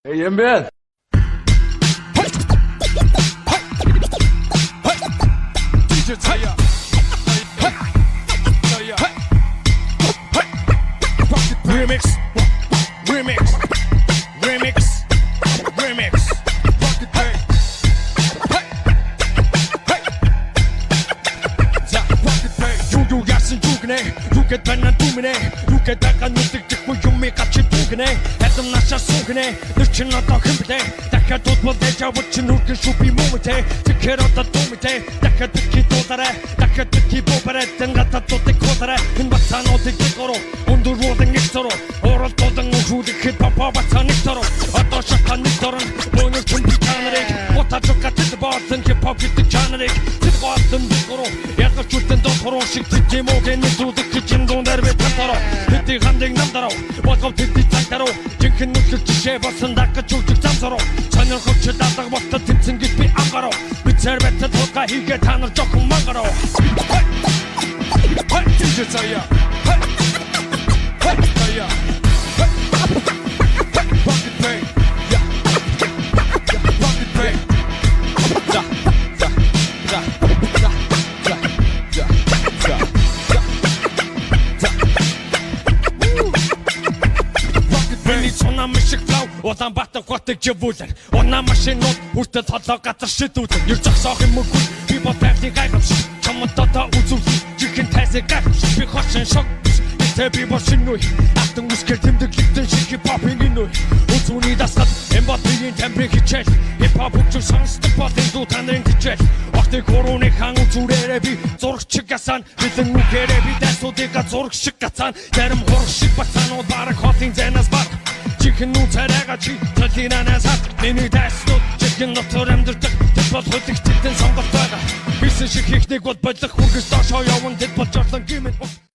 Юм бэ? Remix, remix, remix, remix. Rocket Bay. 자, Rocket Bay. 유유야신 죽네. 유게 되는 두미네. 유게 다가 눈뜨 찍고 유미 같이 두기네. 애들 나샤 속이네. 늦은 어떤 흠비대. 다가 돋보대 잡으친 눈길 슈비 몸을 대. 지켜라다 도움이 돼. 다가 듣기 도달해. 다가 듣기 보발해. 땡가다 또대 코달해. 흰바탕 어디 기거로. 온도로된 닉서로. 오른도등 우후디 힙합화바탕 닉서로. 어떤 샷한 닉서는 오늘 준비하는 못하죠 같은 버튼 힙합 기특 하는 듣고 왔던 닉서로. 약간 줄땐 더 서로씩 듣기 목에 닉서도 그 진동 내르베 탄타로. 듣기 한댕 남다로. 와고 듣기 짱따로. 징큰 눈길 지시해 벗은 닦아 쭉쭉 잠서로. 전혀 흡치 따다가 벗던 틈틈 깊이 안 가로. 밑을 뱉어 돌까 이게 단어 조금 망가로. 찢어져야 Rocket Bay. Rocket Bay. Миний цонаа мишиг flow улаан батан хотыг живүүлэн унаа машинууд хүртэл толоо газар шидүүлэн ер зогсоох юм үгүй би ботайхыг гайхамш чамд одоо үзүүл чихэн тайсыг гайхамш би хочин шок би бошингүй атан үскэр тэмдэглэгдэн шиг хипхопын инүй үзүүний дасгал эмбатийн тембрийг хичээл хипхоп хүч сонсдог болон дуу танарын хичээл ортыг хорооны хан үзүүрээрээ би зурагч гасан бидэн үгээрээ би дэсүүдийг зураг шиг гацаан зарим хураг шиг бацаанууд бараг хотын зэнас баг чихэн нүцэрэга чи талинанаас миний дэсүүд чихэн дотор амьдэрдэг тэбол хөдөлгчдэн сонголт байгаа бисэн шиг хийхнийг бол болох хүргэж доошоо явна тэд болж орлон гимэн